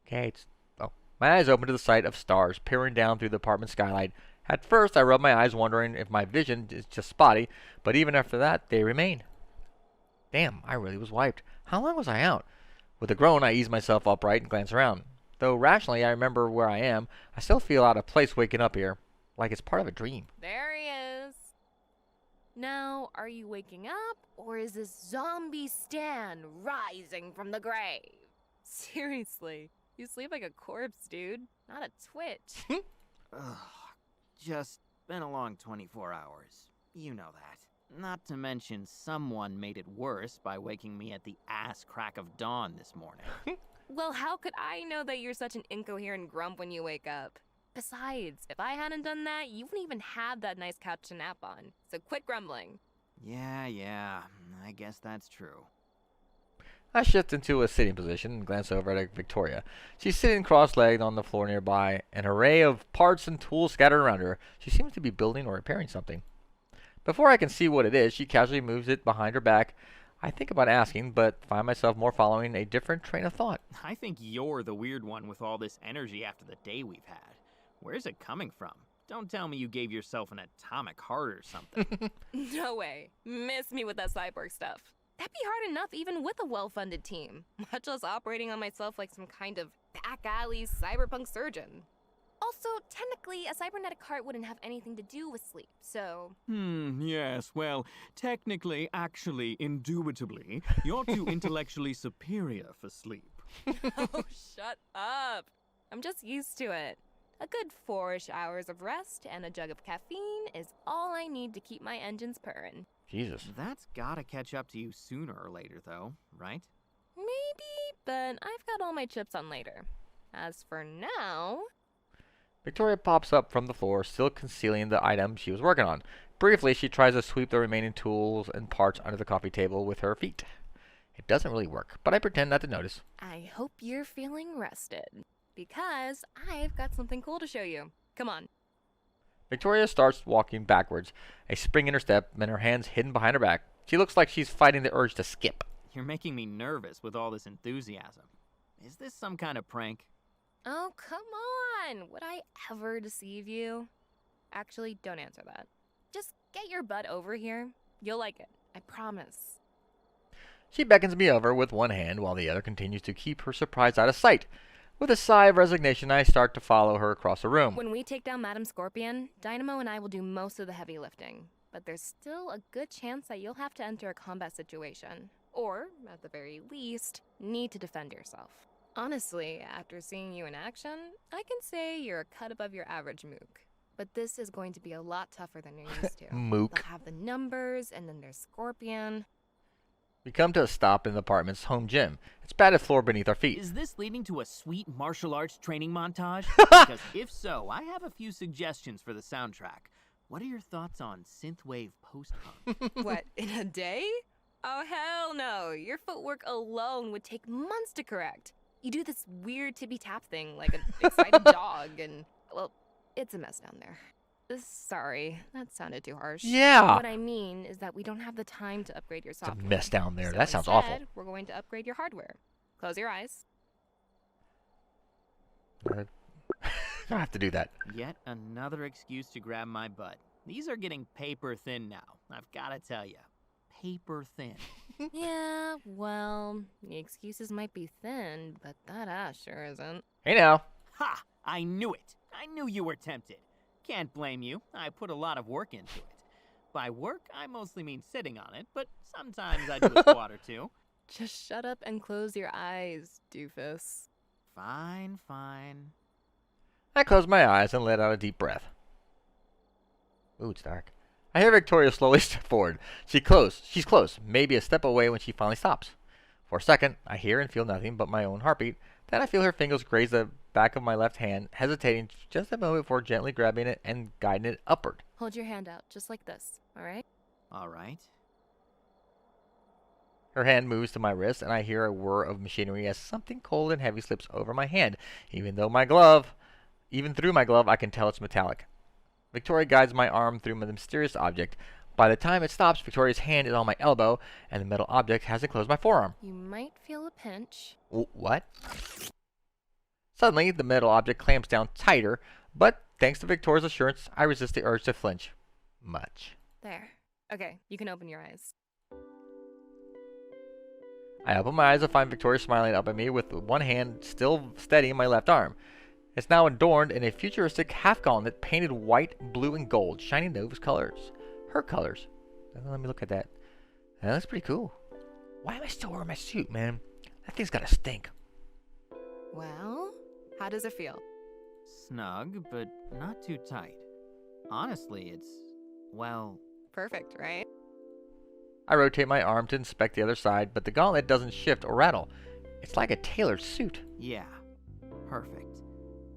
Okay, my eyes open to the sight of stars peering down through the apartment skylight. At first, I rub my eyes, wondering if my vision is just spotty, but even after that, they remain. Damn, I really was wiped. How long was I out? With a groan, I ease myself upright and glance around. Though rationally I remember where I am, I still feel out of place waking up here, like it's part of a dream. There he is. Now, are you waking up, or is this zombie Stan rising from the grave? Seriously, you sleep like a corpse, dude. Not a twitch. Ugh, just been a long 24 hours. You know that. Not to mention someone made it worse by waking me at the ass crack of dawn this morning. Well, how could I know that you're such an incoherent grump when you wake up? Besides, if I hadn't done that, you wouldn't even have that nice couch to nap on. So quit grumbling. Yeah, I guess that's true. I shift into a sitting position and glance over at Victoria. She's sitting cross-legged on the floor nearby, an array of parts and tools scattered around her. She seems to be building or repairing something. Before I can see what it is, she casually moves it behind her back. I think about asking, but find myself more following a different train of thought. I think you're the weird one with all this energy after the day we've had. Where's it coming from? Don't tell me you gave yourself an atomic heart or something. No way. Miss me with that cyborg stuff. That'd be hard enough even with a well-funded team, much less operating on myself like some kind of back alley cyberpunk surgeon. Also, technically, a cybernetic heart wouldn't have anything to do with sleep, so... Yes, well, technically, actually, indubitably, you're too intellectually superior for sleep. Oh, shut up. I'm just used to it. A good 4-ish hours of rest and a jug of caffeine is all I need to keep my engines purring. Jesus. That's gotta catch up to you sooner or later, though, right? Maybe, but I've got all my chips on later. As for now... Victoria pops up from the floor, still concealing the item she was working on. Briefly, she tries to sweep the remaining tools and parts under the coffee table with her feet. It doesn't really work, but I pretend not to notice. I hope you're feeling rested, because I've got something cool to show you. Come on. Victoria starts walking backwards, a spring in her step, and her hands hidden behind her back. She looks like she's fighting the urge to skip. You're making me nervous with all this enthusiasm. Is this some kind of prank? Oh, come on! Would I ever deceive you? Actually, don't answer that. Just get your butt over here. You'll like it. I promise. She beckons me over with one hand while the other continues to keep her surprise out of sight. With a sigh of resignation, I start to follow her across the room. When we take down Madam Scorpion, Dynamo and I will do most of the heavy lifting. But there's still a good chance that you'll have to enter a combat situation. Or, at the very least, need to defend yourself. Honestly, after seeing you in action, I can say you're a cut above your average mook. But this is going to be a lot tougher than you're used to. Mook. They'll have the numbers, and then there's Scorpion. We come to a stop in the apartment's home gym. It's padded floor beneath our feet. Is this leading to a sweet martial arts training montage? Because if so, I have a few suggestions for the soundtrack. What are your thoughts on synthwave post-punk? What, in a day? Oh, hell no. Your footwork alone would take months to correct. You do this weird tippy-tap thing like an excited dog, and, well, it's a mess down there. Sorry, that sounded too harsh. Yeah. What I mean is that we don't have the time to upgrade your It's a software. mess down there. So That sounds instead, awful. We're going to upgrade your hardware. Close your eyes. I have to do that. Yet another excuse to grab my butt. These are getting paper thin now. I've gotta tell you. Paper thin. Yeah, well, the excuses might be thin, but that ass sure isn't. Hey now. Ha! I knew it. I knew you were tempted. Can't blame you. I put a lot of work into it. By work, I mostly mean sitting on it, but sometimes I do a squat or two. Just shut up and close your eyes, doofus. Fine. I close my eyes and let out a deep breath. Ooh, it's dark. I hear Victoria slowly step forward. She's close, maybe a step away when she finally stops. For a second, I hear and feel nothing but my own heartbeat. Then I feel her fingers graze the back of my left hand, hesitating just a moment before gently grabbing it and guiding it upward. Hold your hand out, just like this, alright? All right. Her hand moves to my wrist, and I hear a whir of machinery as something cold and heavy slips over my hand. Even through my glove, I can tell it's metallic. Victoria guides my arm through the mysterious object. By the time it stops, Victoria's hand is on my elbow, and the metal object hasn't closed my forearm. You might feel a pinch. What? Suddenly, the metal object clamps down tighter, but thanks to Victoria's assurance, I resist the urge to flinch. Much. There. Okay, you can open your eyes. I open my eyes to find Victoria smiling up at me with one hand still steadying my left arm. It's now adorned in a futuristic half gauntlet painted white, blue, and gold, shining those colors. Her colors. Let me look at that. That looks pretty cool. Why am I still wearing my suit, man? That thing's gotta stink. Well, how does it feel? Snug, but not too tight. Honestly, it's, well, Perfect, right? I rotate my arm to inspect the other side, but the gauntlet doesn't shift or rattle. It's like a tailored suit. yeah, perfect.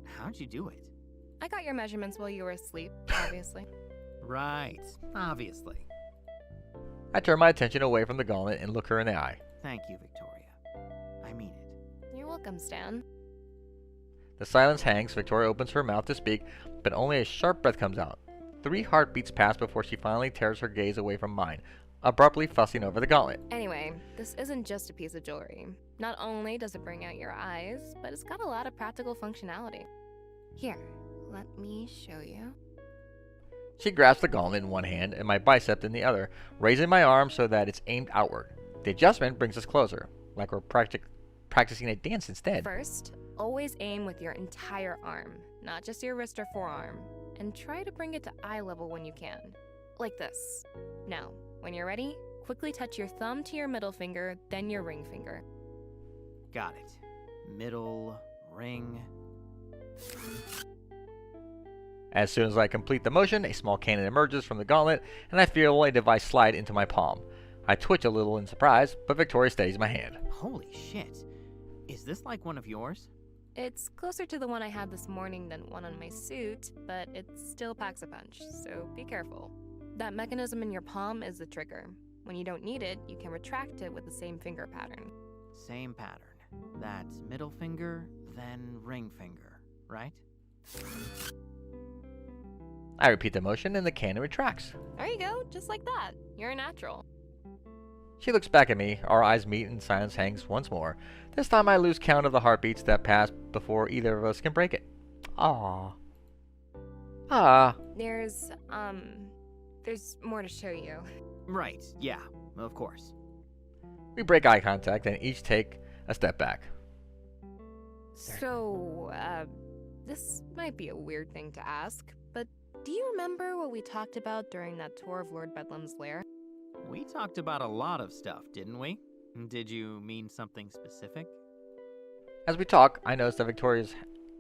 How'd you do it? I got your measurements while you were asleep, obviously. Right, obviously. I turn my attention away from the gauntlet and look her in the eye. Thank you, Victoria. I mean it. You're welcome, Stan. The silence hangs. Victoria opens her mouth to speak, but only a sharp breath comes out. 3 heartbeats pass before she finally tears her gaze away from mine, abruptly fussing over the gauntlet. Anyway, this isn't just a piece of jewelry. Not only does it bring out your eyes, but it's got a lot of practical functionality. Here, let me show you. She grasps the gauntlet in one hand and my bicep in the other, raising my arm so that it's aimed outward. The adjustment brings us closer, like we're practicing a dance instead. First, always aim with your entire arm, not just your wrist or forearm, and try to bring it to eye level when you can. Like this. Now, when you're ready, quickly touch your thumb to your middle finger, then your ring finger. Got it. Middle, ring. As soon as I complete the motion, a small cannon emerges from the gauntlet, and I feel a device slide into my palm. I twitch a little in surprise, but Victoria steadies my hand. Holy shit. Is this like one of yours? It's closer to the one I had this morning than one on my suit, but it still packs a punch, so be careful. That mechanism in your palm is the trigger. When you don't need it, you can retract it with the same finger pattern. Same pattern. That's middle finger, then ring finger, right? I repeat the motion and the cannon retracts. There you go, just like that. You're a natural. She looks back at me, our eyes meet and silence hangs once more. This time I lose count of the heartbeats that pass before either of us can break it. Ah. There's more to show you. Right, yeah, of course. We break eye contact and each take a step back. So, this might be a weird thing to ask, but do you remember what we talked about during that tour of Lord Bedlam's lair? We talked about a lot of stuff, didn't we? Did you mean something specific? As we talk, I notice that Victoria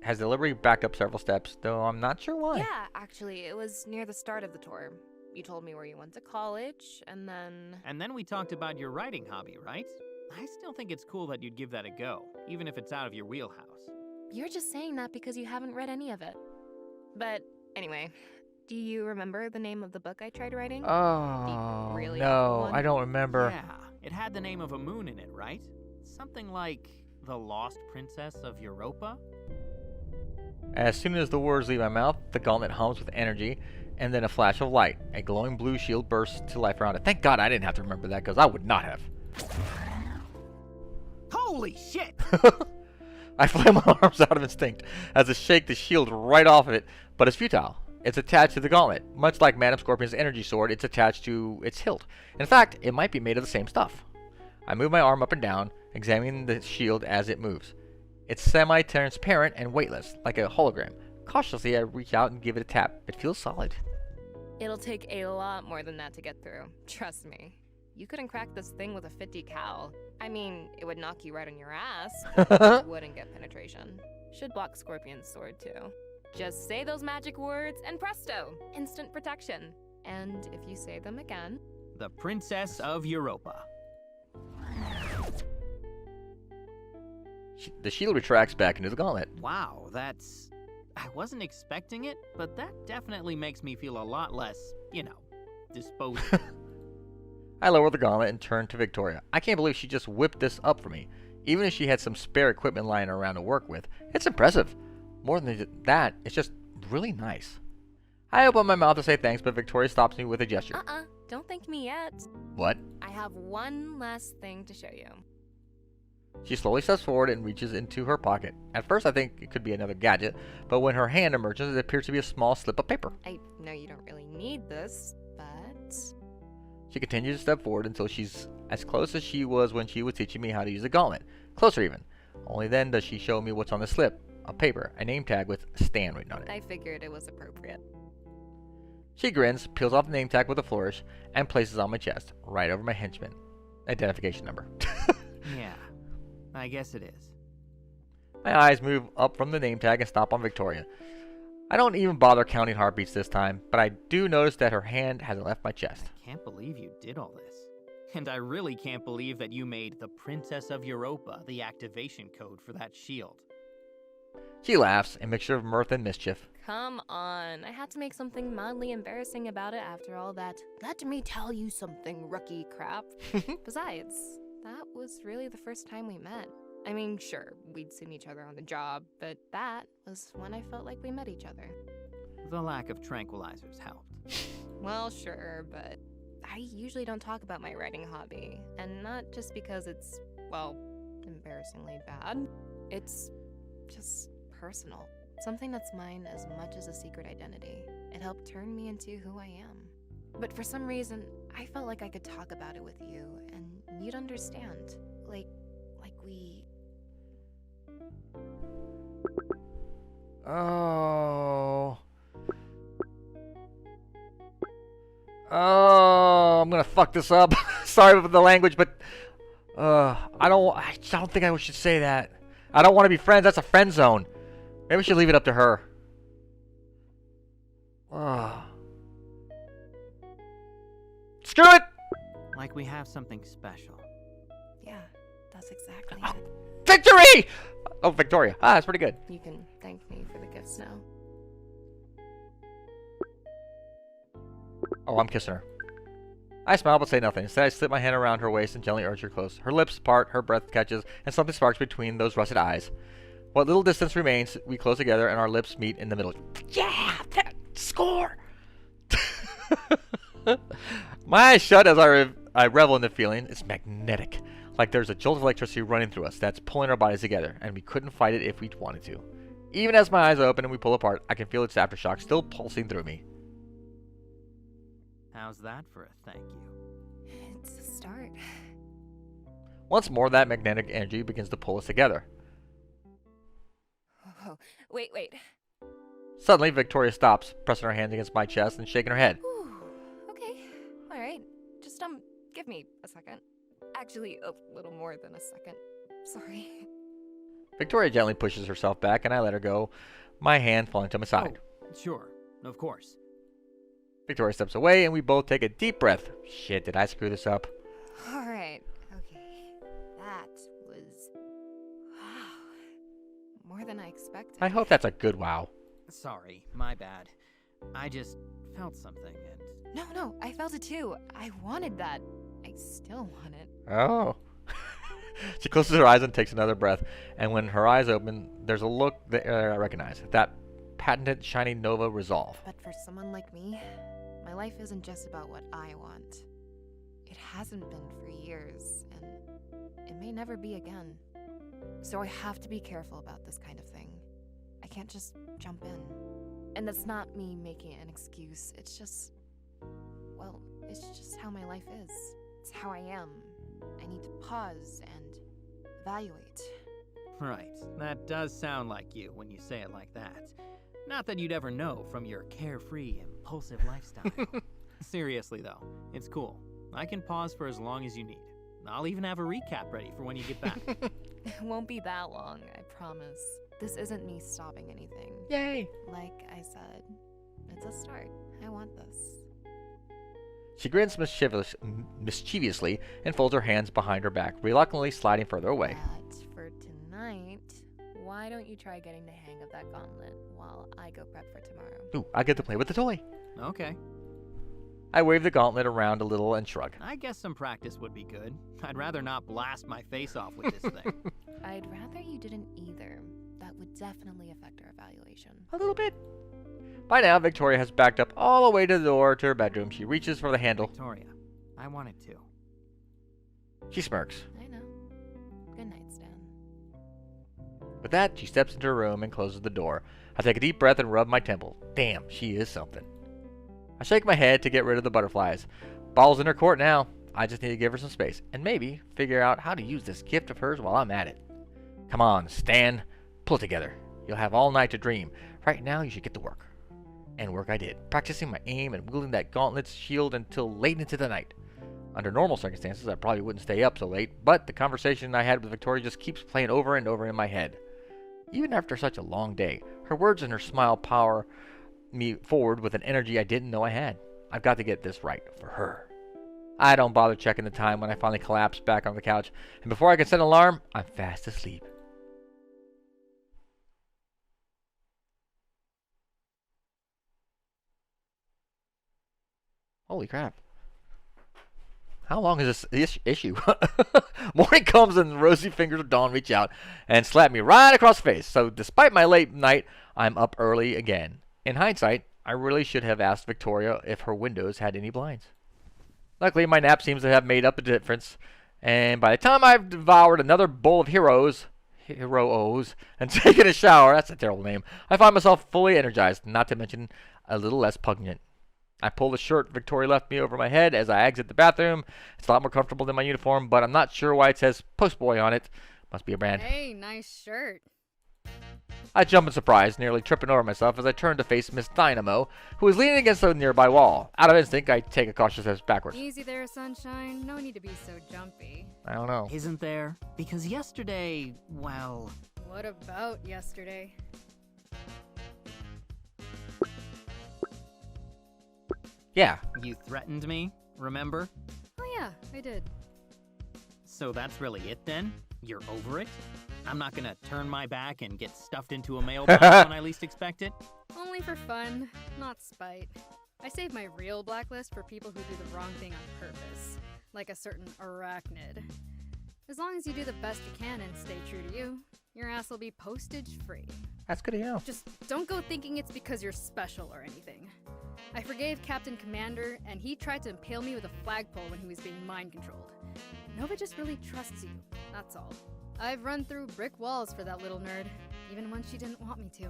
has deliberately backed up several steps, though I'm not sure why. Yeah, actually, it was near the start of the tour. You told me where you went to college, and then... And then we talked about your writing hobby, right? I still think it's cool that you'd give that a go, even if it's out of your wheelhouse. You're just saying that because you haven't read any of it. But, anyway, do you remember the name of the book I tried writing? Oh, really no, awful one? I don't remember. Yeah, it had the name of a moon in it, right? Something like the Lost Princess of Europa? As soon as the words leave my mouth, the gauntlet hums with energy, and then a flash of light. A glowing blue shield bursts to life around it. Thank God I didn't have to remember that, because I would not have. Holy shit! I flip my arms out of instinct as I shake the shield right off of it, but it's futile. It's attached to the gauntlet. Much like Madame Scorpion's energy sword, it's attached to its hilt. In fact, it might be made of the same stuff. I move my arm up and down, examining the shield as it moves. It's semi-transparent and weightless, like a hologram. Cautiously, I reach out and give it a tap. It feels solid. It'll take a lot more than that to get through. Trust me. You couldn't crack this thing with a 50 cal. I mean, it would knock you right on your ass, but you wouldn't get penetration. Should block Scorpion's sword, too. Just say those magic words, and presto! Instant protection. And if you say them again... The Princess of Europa. The shield retracts back into the gauntlet. Wow, that's... I wasn't expecting it, but that definitely makes me feel a lot less, disposable. I lower the gauntlet and turn to Victoria. I can't believe she just whipped this up for me. Even if she had some spare equipment lying around to work with, it's impressive. More than that, it's just really nice. I open my mouth to say thanks, but Victoria stops me with a gesture. Don't thank me yet. What? I have one last thing to show you. She slowly steps forward and reaches into her pocket. At first I think it could be another gadget, but when her hand emerges, it appears to be a small slip of paper. I know you don't really need this, but... She continues to step forward until she's as close as she was when she was teaching me how to use the gauntlet. Closer even. Only then does she show me what's on the slip. A paper, a name tag with Stan written on it. I figured it was appropriate. She grins, peels off the name tag with a flourish, and places it on my chest, right over my henchman. Identification number. Yeah, I guess it is. My eyes move up from the name tag and stop on Victoria. I don't even bother counting heartbeats this time, but I do notice that her hand hasn't left my chest. Can't believe you did all this. And I really can't believe that you made the Princess of Europa the activation code for that shield. She laughs, a mixture of mirth and mischief. Come on, I had to make something mildly embarrassing about it after all that "let me tell you something" rookie crap. Besides, that was really the first time we met. I mean, sure, we'd seen each other on the job, but that was when I felt like we met each other. The lack of tranquilizers helped. Well, sure, but I usually don't talk about my writing hobby, and not just because it's, well, embarrassingly bad. It's just personal. Something that's mine as much as a secret identity. It helped turn me into who I am. But for some reason, I felt like I could talk about it with you, and you'd understand. Like we... Oh, I'm gonna fuck this up. Sorry for the language, but I don't think I should say that. I don't want to be friends. That's a friend zone. Maybe we should leave it up to her. Screw it! Like we have something special. Yeah, that's exactly Oh. it. Victory! Oh, Victoria. That's pretty good. You can thank me for the gifts now. Oh, I'm kissing her. I smile but say nothing. Instead, I slip my hand around her waist and gently urge her close. Her lips part, her breath catches, and something sparks between those russet eyes. What little distance remains, we close together and our lips meet in the middle. Yeah! Score! My eyes shut as I revel in the feeling. It's magnetic. Like there's a jolt of electricity running through us that's pulling our bodies together, and we couldn't fight it if we wanted to. Even as my eyes open and we pull apart, I can feel its aftershock still pulsing through me. How's that for a thank you? It's a start. Once more, that magnetic energy begins to pull us together. Oh, wait. Suddenly, Victoria stops, pressing her hands against my chest and shaking her head. Whew. Okay, alright. Just, give me a second. Actually, a little more than a second. Sorry. Victoria gently pushes herself back, and I let her go, my hand falling to my side. Oh, sure. Of course. Victoria steps away, and we both take a deep breath. Shit, did I screw this up? Alright, okay. That was... wow. More than I expected. I hope that's a good wow. Sorry, my bad. I just felt something and... No, I felt it too. I wanted that. I still want it. Oh. She closes her eyes and takes another breath, and when her eyes open, there's a look that I recognize. That patented shiny Nova resolve. But for someone like me, my life isn't just about what I want. It hasn't been for years, and it may never be again. So I have to be careful about this kind of thing. I can't just jump in. And that's not me making an excuse. It's just... well, it's just how my life is. It's how I am. I need to pause and evaluate. Right, that does sound like you when you say it like that. Not that you'd ever know from your carefree, impulsive lifestyle. Seriously though, it's cool. I can pause for as long as you need. I'll even have a recap ready for when you get back. It won't be that long, I promise. This isn't me stopping anything. Yay! Like I said, it's a start. I want this. She grins mischievously and folds her hands behind her back, reluctantly sliding further away. But for tonight, why don't you try getting the hang of that gauntlet while I go prep for tomorrow? Ooh, I get to play with the toy. Okay. I wave the gauntlet around a little and shrug. I guess some practice would be good. I'd rather not blast my face off with this thing. I'd rather you didn't either. That would definitely affect our evaluation. A little bit. By now, Victoria has backed up all the way to the door to her bedroom. She reaches for the handle. Victoria, I wanted to. She smirks. I know. Good night, Stan. With that, she steps into her room and closes the door. I take a deep breath and rub my temple. Damn, she is something. I shake my head to get rid of the butterflies. Ball's in her court now. I just need to give her some space and maybe figure out how to use this gift of hers while I'm at it. Come on, Stan. Pull it together. You'll have all night to dream. Right now, you should get to work. And work I did, practicing my aim and wielding that gauntlet's shield until late into the night. Under normal circumstances, I probably wouldn't stay up so late, but the conversation I had with Victoria just keeps playing over and over in my head. Even after such a long day, her words and her smile power me forward with an energy I didn't know I had. I've got to get this right for her. I don't bother checking the time when I finally collapse back on the couch, and before I can set an alarm, I'm fast asleep. Holy crap. How long is this issue? Morning comes and the rosy fingers of dawn reach out and slap me right across the face. So despite my late night, I'm up early again. In hindsight, I really should have asked Victoria if her windows had any blinds. Luckily, my nap seems to have made up a difference. And by the time I've devoured another bowl of Hero-O's, and taken a shower, that's a terrible name, I find myself fully energized, not to mention a little less pungent. I pull the shirt Victoria left me over my head as I exit the bathroom. It's a lot more comfortable than my uniform, but I'm not sure why it says Postboy on it. Must be a brand. Hey, nice shirt. I jump in surprise, nearly tripping over myself as I turn to face Miss Dynamo, who is leaning against a nearby wall. Out of instinct, I take a cautious step backwards. Easy there, sunshine. No need to be so jumpy. I don't know. Isn't there? Because yesterday, well... What about yesterday? Yeah. You threatened me, remember? Oh yeah, I did. So that's really it then? You're over it? I'm not gonna turn my back and get stuffed into a mailbox when I least expect it? Only for fun, not spite. I save my real blacklist for people who do the wrong thing on purpose, like a certain arachnid. As long as you do the best you can and stay true to you, your ass will be postage free. That's good to know. Just don't go thinking it's because you're special or anything. I forgave Captain Commander, and he tried to impale me with a flagpole when he was being mind-controlled. Nova just really trusts you, that's all. I've run through brick walls for that little nerd, even when she didn't want me to.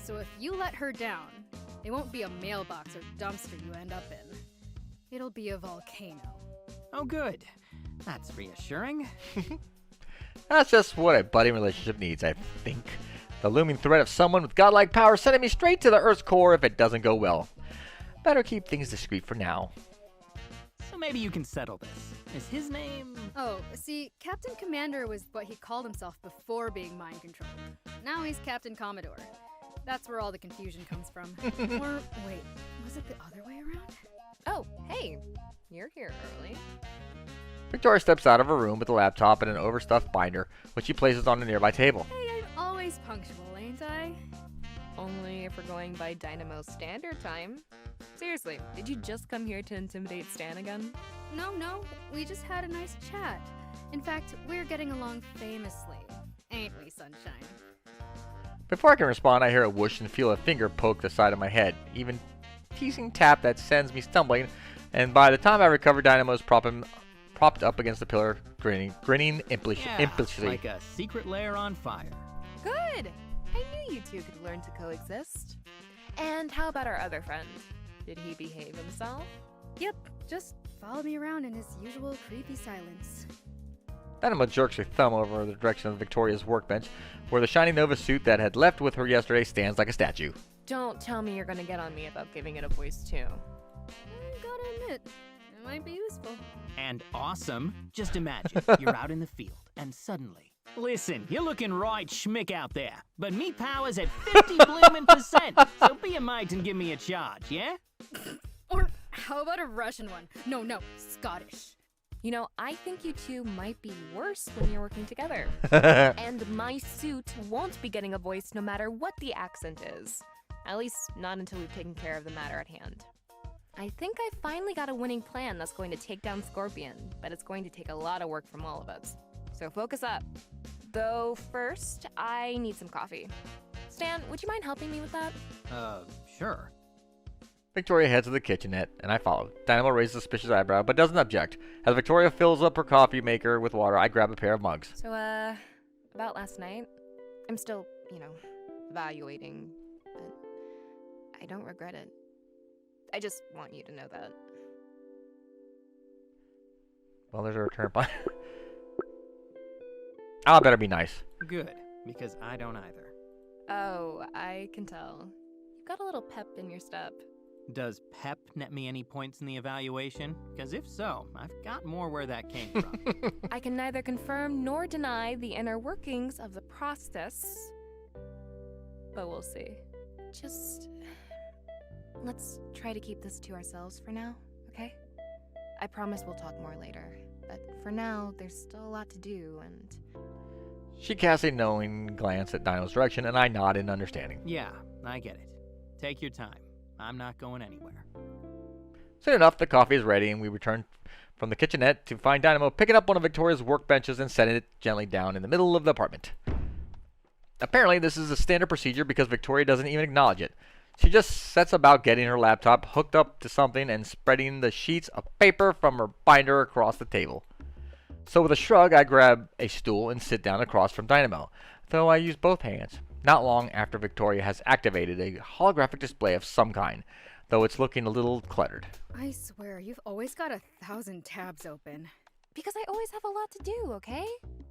So if you let her down, it won't be a mailbox or dumpster you end up in. It'll be a volcano. Oh good. That's reassuring. That's just what a budding relationship needs, I think. The looming threat of someone with godlike power sending me straight to the Earth's core if it doesn't go well. Better keep things discreet for now. So maybe you can settle this. Is his name... Oh, see, Captain Commander was what he called himself before being mind-controlled. Now he's Captain Commodore. That's where all the confusion comes from. Or, wait, was it the other way around? Oh, hey, you're here early. Victoria steps out of her room with a laptop and an overstuffed binder, which she places on a nearby table. Hey, I'm always punctual, ain't I? Only if we're going by Dynamo's standard time. Seriously, did you just come here to intimidate Stan again? No, we just had a nice chat. In fact, we're getting along famously. Ain't we, sunshine? Before I can respond, I hear a whoosh and feel a finger poke the side of my head, even teasing tap that sends me stumbling, and by the time I recover, Dynamo's propped up against the pillar, grinning impishly. Like a secret lair on fire. Good! I knew you two could learn to coexist. And how about our other friend? Did he behave himself? Yep, just follow me around in his usual creepy silence. Dynamo jerks her thumb over the direction of Victoria's workbench, where the shiny Nova suit that had left with her yesterday stands like a statue. Don't tell me you're gonna get on me about giving it a voice too. I gotta admit, it might be useful. And awesome. Just imagine, you're out in the field, and suddenly... Listen, you're looking right schmick out there, but me power's at 50 bloomin' percent, so be a mate and give me a charge, yeah? Or how about a Russian one? No, Scottish. You know, I think you two might be worse when you're working together. And my suit won't be getting a voice no matter what the accent is. At least not until we've taken care of the matter at hand. I think I finally got a winning plan that's going to take down Scorpion, but it's going to take a lot of work from all of us. So focus up. Though first, I need some coffee. Stan, would you mind helping me with that? Sure. Victoria heads to the kitchenette, and I follow. Dynamo raises a suspicious eyebrow, but doesn't object. As Victoria fills up her coffee maker with water, I grab a pair of mugs. So, about last night? I'm still, evaluating, but I don't regret it. I just want you to know that. Well, there's a return point. I better be nice. Good, because I don't either. Oh, I can tell. You've got a little pep in your step. Does PEP net me any points in the evaluation? Because if so, I've got more where that came from. I can neither confirm nor deny the inner workings of the process, but we'll see. Just let's try to keep this to ourselves for now, okay? I promise we'll talk more later, but for now, there's still a lot to do, and... She casts a knowing glance at Dino's direction, and I nod in understanding. Yeah, I get it. Take your time. I'm not going anywhere. Soon enough, the coffee is ready, and we return from the kitchenette to find Dynamo picking up one of Victoria's workbenches and setting it gently down in the middle of the apartment. Apparently, this is a standard procedure because Victoria doesn't even acknowledge it. She just sets about getting her laptop hooked up to something and spreading the sheets of paper from her binder across the table. So with a shrug, I grab a stool and sit down across from Dynamo, though I use both hands. Not long after Victoria has activated a holographic display of some kind, though it's looking a little cluttered. I swear, you've always got 1,000 tabs open. Because I always have a lot to do, okay?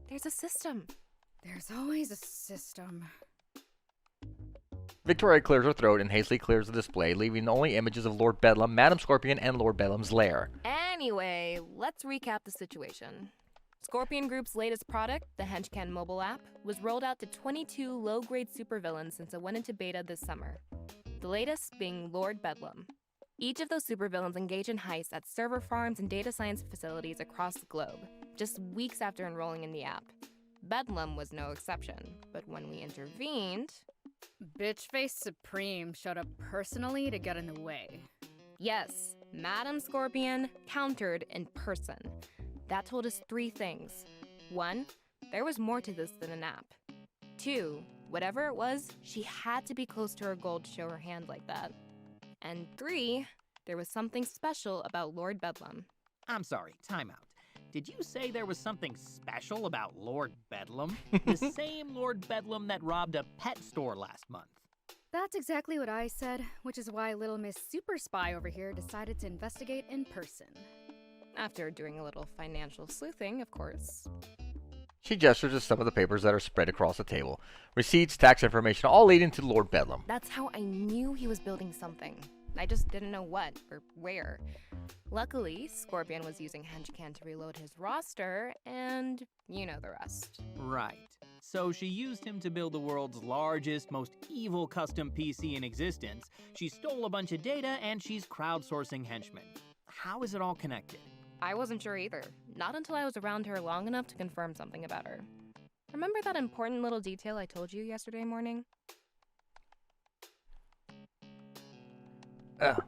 There's a system. There's always a system. Victoria clears her throat and hastily clears the display, leaving only images of Lord Bedlam, Madam Scorpion, and Lord Bedlam's lair. Anyway, let's recap the situation. Scorpion Group's latest product, the Henchman mobile app, was rolled out to 22 low-grade supervillains since it went into beta this summer. The latest being Lord Bedlam. Each of those supervillains engage in heists at server farms and data science facilities across the globe, just weeks after enrolling in the app. Bedlam was no exception, but when we intervened... Bitchface Supreme showed up personally to get in the way. Yes, Madam Scorpion countered in person. That told us 3 things. 1, there was more to this than an app. 2, whatever it was, she had to be close to her goal to show her hand like that. And 3, there was something special about Lord Bedlam. I'm sorry, time out. Did you say there was something special about Lord Bedlam? The same Lord Bedlam that robbed a pet store last month. That's exactly what I said, which is why Little Miss Super Spy over here decided to investigate in person. After doing a little financial sleuthing, of course. She gestures at some of the papers that are spread across the table. Receipts, tax information, all leading to Lord Bedlam. That's how I knew he was building something. I just didn't know what or where. Luckily, Scorpion was using Henchman to reload his roster, and you know the rest. Right. So she used him to build the world's largest, most evil custom PC in existence. She stole a bunch of data, and she's crowdsourcing henchmen. How is it all connected? I wasn't sure either. Not until I was around her long enough to confirm something about her. Remember that important little detail I told you yesterday morning?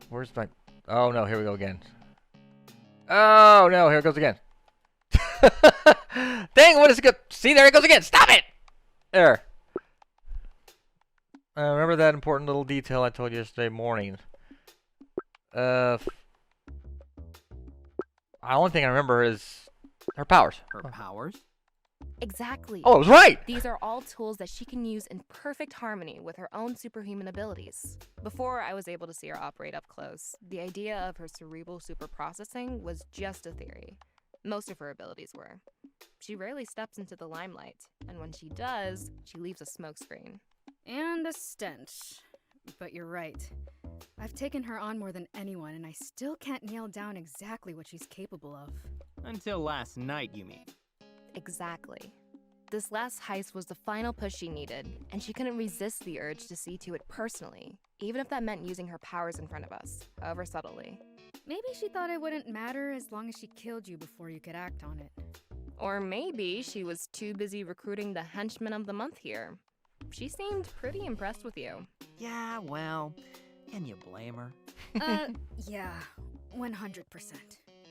Where's my... Oh, no, here we go again. Oh, no, here it goes again. Dang, what is it go... See, there it goes again. Stop it! There. Remember that important little detail I told you yesterday morning? The only thing I remember is her powers. Her powers? Exactly. Oh, I was right! These are all tools that she can use in perfect harmony with her own superhuman abilities. Before I was able to see her operate up close, the idea of her cerebral superprocessing was just a theory. Most of her abilities were. She rarely steps into the limelight, and when she does, she leaves a smokescreen. And a stench. But you're right. I've taken her on more than anyone, and I still can't nail down exactly what she's capable of. Until last night, you mean? Exactly. This last heist was the final push she needed, and she couldn't resist the urge to see to it personally, even if that meant using her powers in front of us, however subtly. Maybe she thought it wouldn't matter as long as she killed you before you could act on it. Or maybe she was too busy recruiting the henchman of the month here. She seemed pretty impressed with you. Yeah, well, can you blame her? Yeah, 100%.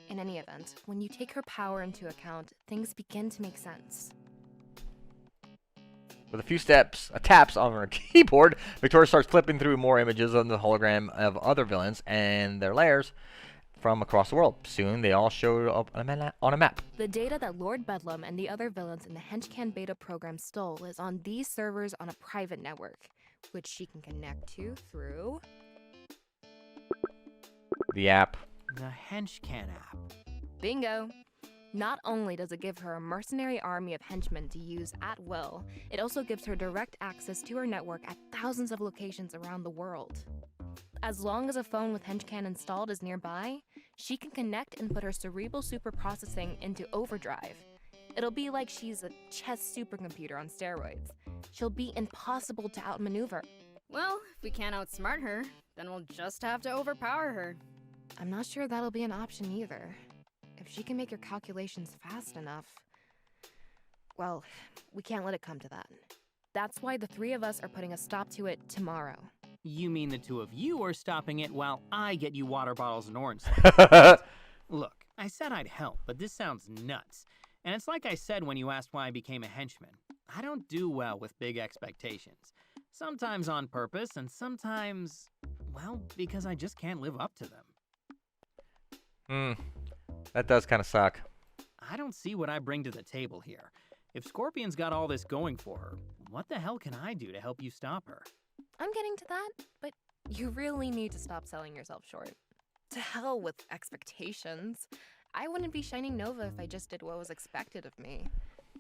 In any event, when you take her power into account, things begin to make sense. With a few taps on her keyboard, Victoria starts flipping through more images on the hologram of other villains and their lairs from across the world. Soon, they all showed up on a map. The data that Lord Bedlam and the other villains in the henchman beta program stole is on these servers on a private network, which she can connect to through... The app. The henchman app. Bingo! Not only does it give her a mercenary army of henchmen to use at will, it also gives her direct access to her network at thousands of locations around the world. As long as a phone with henchman installed is nearby, she can connect and put her cerebral superprocessing into overdrive. It'll be like she's a chess supercomputer on steroids. She'll be impossible to outmaneuver. Well, if we can't outsmart her, then we'll just have to overpower her. I'm not sure that'll be an option either. If she can make her calculations fast enough... Well, we can't let it come to that. That's why the three of us are putting a stop to it tomorrow. You mean the two of you are stopping it while I get you water bottles and orange slices? Look, I said I'd help, but this sounds nuts. And it's like I said when you asked why I became a henchman. I don't do well with big expectations. Sometimes on purpose, and sometimes, well, because I just can't live up to them. That does kind of suck. I don't see what I bring to the table here. If Scorpion's got all this going for her, what the hell can I do to help you stop her? I'm getting to that, but you really need to stop selling yourself short. To hell with expectations. I wouldn't be shining Nova if I just did what was expected of me.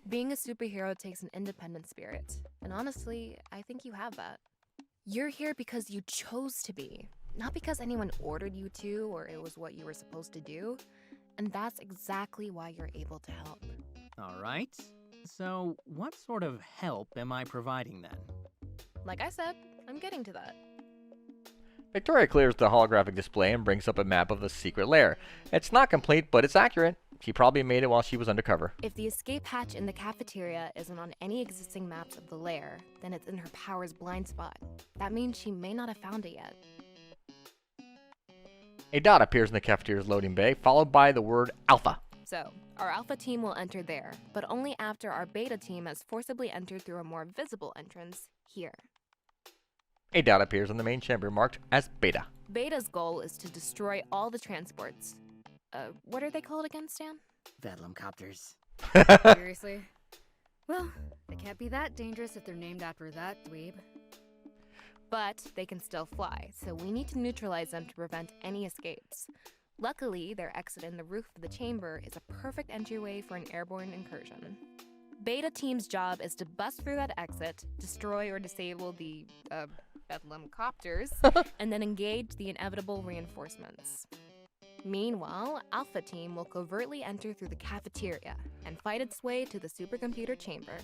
Being a superhero takes an independent spirit, and honestly, I think you have that. You're here because you chose to be, not because anyone ordered you to or it was what you were supposed to do, and that's exactly why you're able to help. All right. So, what sort of help am I providing then? Like I said, I'm getting to that. Victoria clears the holographic display and brings up a map of the secret lair. It's not complete, but it's accurate. She probably made it while she was undercover. If the escape hatch in the cafeteria isn't on any existing maps of the lair, then it's in her power's blind spot. That means she may not have found it yet. A dot appears in the cafeteria's loading bay, followed by the word Alpha. So, our Alpha team will enter there, but only after our Beta team has forcibly entered through a more visible entrance here. A dot appears in the main chamber marked as Beta. Beta's goal is to destroy all the transports. What are they called again, Stan? Bedlam copters. Seriously? Well, they can't be that dangerous if they're named after that dweeb. But they can still fly, so we need to neutralize them to prevent any escapes. Luckily, their exit in the roof of the chamber is a perfect entryway for an airborne incursion. Beta team's job is to bust through that exit, destroy or disable the, Bedlam copters, and then engage the inevitable reinforcements. Meanwhile, Alpha team will covertly enter through the cafeteria and fight its way to the supercomputer chamber.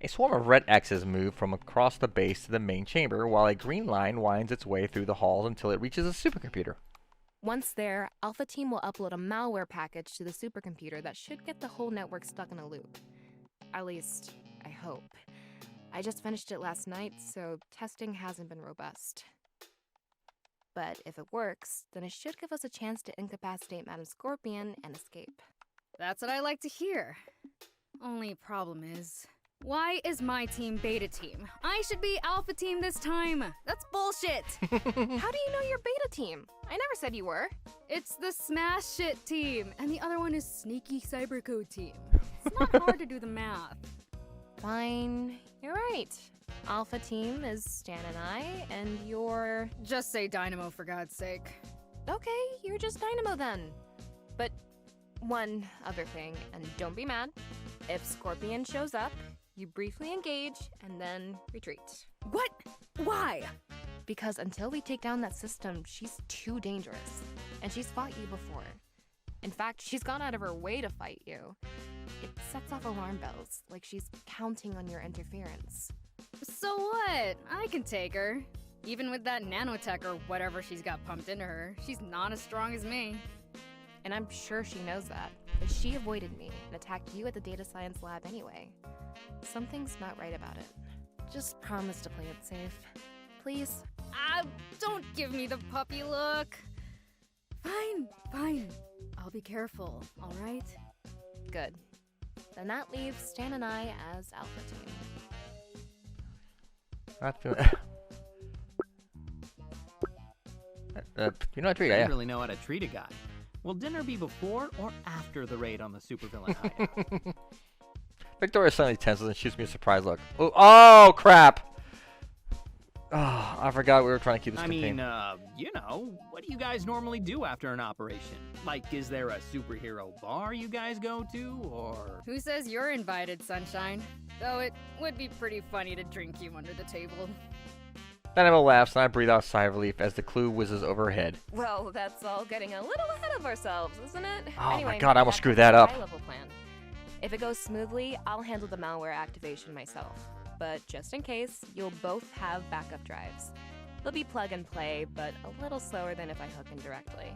A swarm of red X's move from across the base to the main chamber, while a green line winds its way through the halls until it reaches a supercomputer. Once there, Alpha team will upload a malware package to the supercomputer that should get the whole network stuck in a loop. At least, I hope. I just finished it last night, so testing hasn't been robust. But if it works, then it should give us a chance to incapacitate Madam Scorpion and escape. That's what I like to hear. Only problem is, why is my team Beta team? I should be Alpha team this time. That's bullshit. How do you know you're Beta team? I never said you were. It's the Smash Shit team, and the other one is Sneaky Cybercode team. It's not hard to do the math. Fine, you're right. Alpha team is Stan and I, and you're... Just say Dynamo for God's sake. Okay, you're just Dynamo then. But one other thing, and don't be mad. If Scorpion shows up, you briefly engage and then retreat. What? Why? Because until we take down that system, she's too dangerous. And she's fought you before. In fact, she's gone out of her way to fight you. It sets off alarm bells, like she's counting on your interference. So what? I can take her. Even with that nanotech or whatever she's got pumped into her, she's not as strong as me. And I'm sure she knows that, but she avoided me and attacked you at the data science lab anyway. Something's not right about it. Just promise to play it safe. Please? Don't give me the puppy look. Fine. I'll be careful, alright? Good. Then that leaves Stan and I as Alpha team. You know, I treat You yeah. really know how to treat a guy. Will dinner be before or after the raid on the supervillain hideout? Victoria suddenly tenses and shoots me a surprise look. Oh crap! Oh, I forgot we were trying to keep this I contained. mean, you know, what do you guys normally do after an operation? Like, is there a superhero bar you guys go to, or... Who says you're invited, Sunshine? Though it would be pretty funny to drink you under the table. Dynamo laughs and I breathe out a sigh of relief as the clue whizzes overhead. Well, that's all getting a little ahead of ourselves, isn't it? Oh my Anyway, God, I almost back screwed to that the up. high-level plan. If it goes smoothly, I'll handle the malware activation myself. But just in case, you'll both have backup drives. They'll be plug and play, but a little slower than if I hook in directly.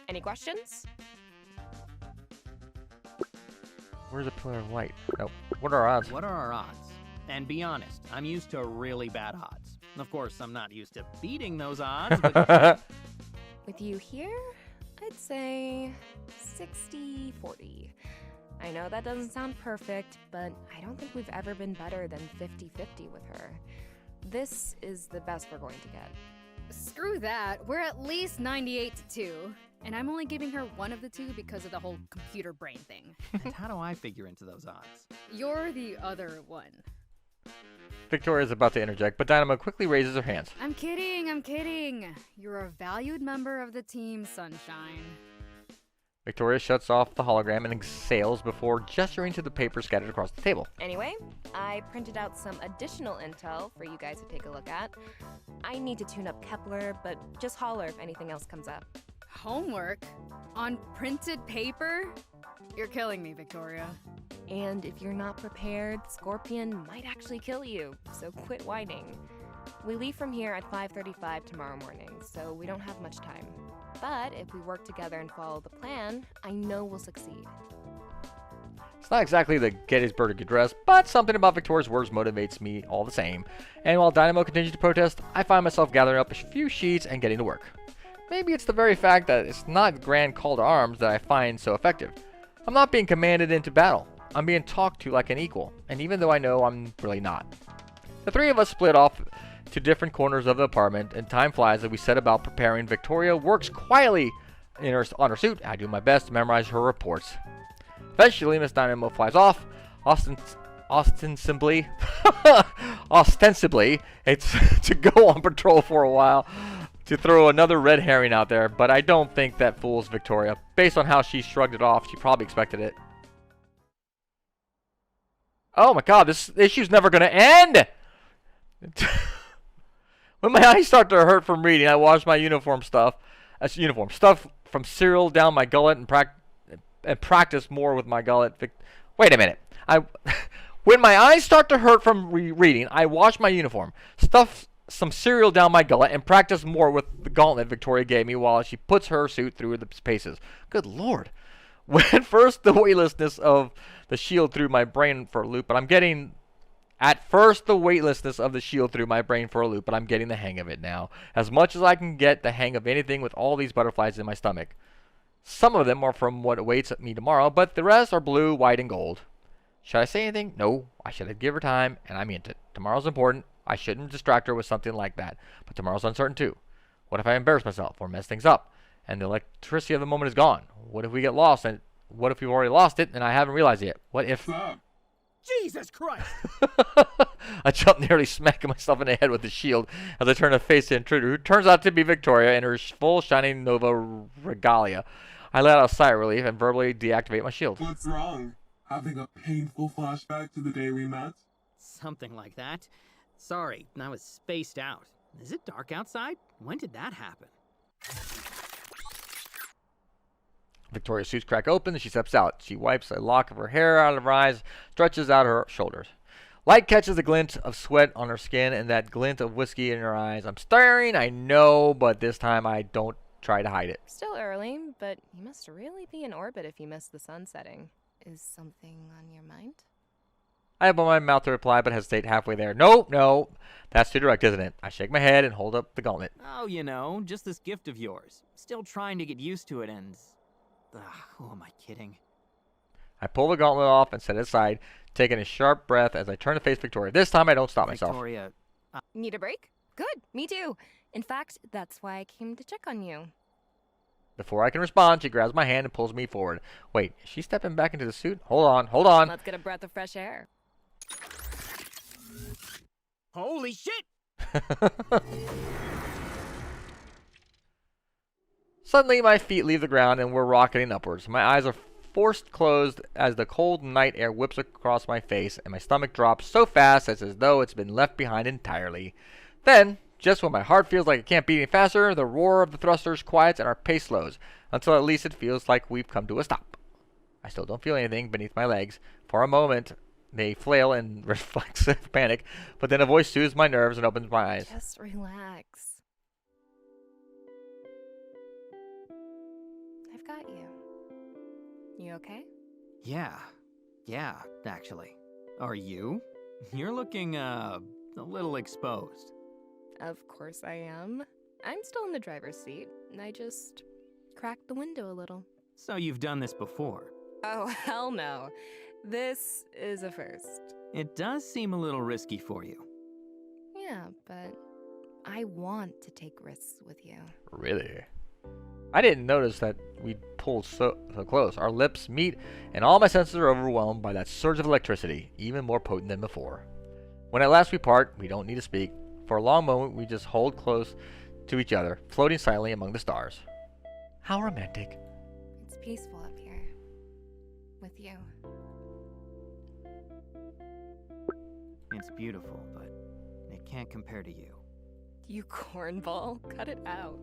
Any questions? Where's the pillar of light? Nope. What are our odds? What are our odds? And be honest, I'm used to really bad odds. Of course, I'm not used to beating those odds, but... With you here, I'd say 60-40. I know that doesn't sound perfect, but I don't think we've ever been better than 50-50 with her. This is the best we're going to get. Screw that. We're at least 98-2. And I'm only giving her one of the two because of the whole computer brain thing. And how do I figure into those odds? You're the other one. Victoria is about to interject, but Dynamo quickly raises her hands. I'm kidding. You're a valued member of the team, Sunshine. Victoria shuts off the hologram and exhales before gesturing to the paper scattered across the table. Anyway, I printed out some additional intel for you guys to take a look at. I need to tune up Kepler, but just holler if anything else comes up. Homework? On printed paper? You're killing me, Victoria. And if you're not prepared, Scorpion might actually kill you, so quit whining. We leave from here at 5:35 tomorrow morning, so we don't have much time. But if we work together and follow the plan, I know we'll succeed. It's not exactly the Gettysburg Address, but something about Victoria's words motivates me all the same. And while Dynamo continues to protest, I find myself gathering up a few sheets and getting to work. Maybe it's the very fact that it's not the grand call to arms that I find so effective. I'm not being commanded into battle. I'm being talked to like an equal, and even though I know I'm really not. The three of us split off to different corners of the apartment, and time flies as we set about preparing. Victoria works quietly on her suit. I do my best to memorize her reports. Eventually, Miss Dynamo flies off. Ostensibly, it's to go on patrol for a while, to throw another red herring out there, but I don't think that fools Victoria. Based on how she shrugged it off, she probably expected it. Oh my God, this issue's never gonna end! When my eyes start to hurt from reading, I wash my stuff from cereal down my gullet and practice more with my gullet. Wait a minute. When my eyes start to hurt from reading, I wash my uniform, stuff some cereal down my gullet, and practice more with the gauntlet Victoria gave me while she puts her suit through the paces. Good Lord. When first the weightlessness of the shield threw my brain for a loop, but I'm getting... At first, the weightlessness of the shield threw my brain for a loop, but I'm getting the hang of it now. As much as I can get the hang of anything with all these butterflies in my stomach. Some of them are from what awaits me tomorrow, but the rest are blue, white, and gold. Should I say anything? No. I should give her time, and I meant it. Tomorrow's important. I shouldn't distract her with something like that. But tomorrow's uncertain, too. What if I embarrass myself or mess things up? And the electricity of the moment is gone. What if we get lost? And what if we've already lost it and I haven't realized it yet? What if... Jesus Christ! I jump, nearly smacking myself in the head with the shield as I turn to face the intruder, who turns out to be Victoria in her full shining Nova regalia. I let out a sigh of relief and verbally deactivate my shield. What's wrong? Having a painful flashback to the day we met? Something like that. Sorry, I was spaced out. Is it dark outside? When did that happen? Victoria's suits crack open and she steps out. She wipes a lock of her hair out of her eyes, stretches out her shoulders. Light catches a glint of sweat on her skin and that glint of whiskey in her eyes. I'm staring, I know, but this time I don't try to hide it. Still early, but you must really be in orbit if you missed the sun setting. Is something on your mind? I open my mouth to reply, but hesitate halfway there. No, that's too direct, isn't it? I shake my head and hold up the gauntlet. Oh, you know, just this gift of yours. Still trying to get used to it and... who am I kidding? I pull the gauntlet off and set it aside, taking a sharp breath as I turn to face Victoria. This time I don't stop myself. Victoria, Need a break? Good, me too. In fact, that's why I came to check on you. Before I can respond, she grabs my hand and pulls me forward. Wait, is she stepping back into the suit? Hold on, hold on. Let's get a breath of fresh air. Holy shit! Suddenly, my feet leave the ground and we're rocketing upwards. My eyes are forced closed as the cold night air whips across my face, and my stomach drops so fast as though it's been left behind entirely. Then, just when my heart feels like it can't beat any faster, the roar of the thrusters quiets and our pace slows, until at least it feels like we've come to a stop. I still don't feel anything beneath my legs. For a moment, they flail in reflexive panic, but then a voice soothes my nerves and opens my eyes. Just relax. I've got you. You okay? Yeah, actually. Are you? You're looking, a little exposed. Of course I am. I'm still in the driver's seat. I just cracked the window a little. So you've done this before. Oh, hell no. This is a first. It does seem a little risky for you. Yeah, but I want to take risks with you. Really? I didn't notice that we pulled so close. Our lips meet, and all my senses are overwhelmed by that surge of electricity, even more potent than before. When at last we part, we don't need to speak. For a long moment, we just hold close to each other, floating silently among the stars. How romantic. It's peaceful up here. With you. It's beautiful, but it can't compare to you. You cornball. Cut it out.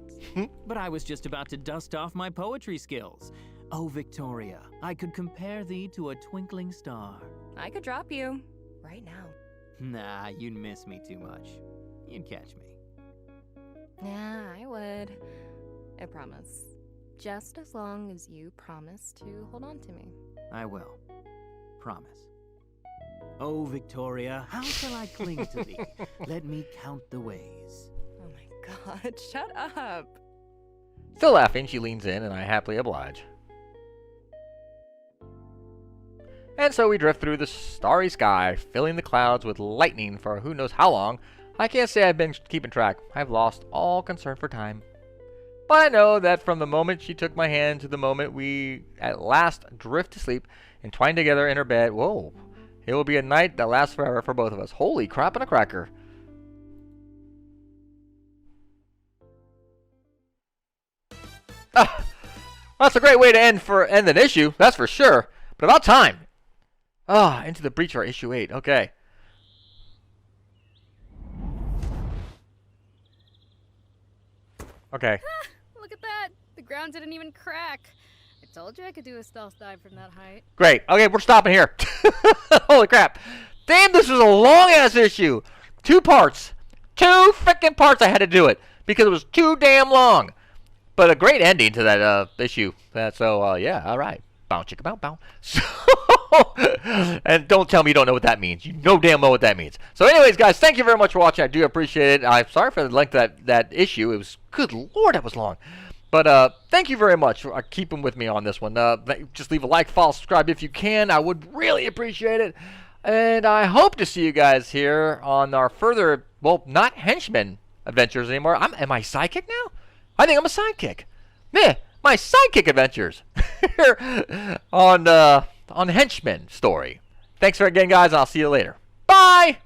But I was just about to dust off my poetry skills. Oh, Victoria, I could compare thee to a twinkling star. I could drop you. Right now. Nah, you'd miss me too much. You'd catch me. Yeah, I would. I promise. Just as long as you promise to hold on to me. I will. Promise. Oh, Victoria, how shall I cling to thee? Let me count the ways. Oh my god, shut up. Still laughing, she leans in, and I happily oblige. And so we drift through the starry sky, filling the clouds with lightning for who knows how long. I can't say I've been keeping track. I've lost all concern for time. But I know that from the moment she took my hand to the moment we at last drift to sleep, entwined together in her bed, whoa, it will be a night that lasts forever for both of us. Holy crap and a cracker. That's a great way to end an issue, that's for sure. But about time. Into the breach of our issue 8. Okay. Okay. Look at that! The ground didn't even crack. I told you I could do a stealth dive from that height. Great. Okay, we're stopping here. Holy crap. Damn, this was a long-ass issue. 2 parts. 2 freaking parts I had to do it because it was too damn long. But a great ending to that issue. Yeah, all right. Bow, chicka, bow, bow. So, and don't tell me you don't know what that means. You know damn well what that means. So anyways, guys, thank you very much for watching. I do appreciate it. I'm sorry for the length of that issue. It was, good lord, that was long. But thank you very much for keeping with me on this one. Just leave a like, follow, subscribe if you can. I would really appreciate it. And I hope to see you guys here on our further, well, not henchman adventures anymore. Am I sidekick now? I think I'm a sidekick. Meh, my sidekick adventures here on Henchman Story. Thanks again, guys, and I'll see you later. Bye!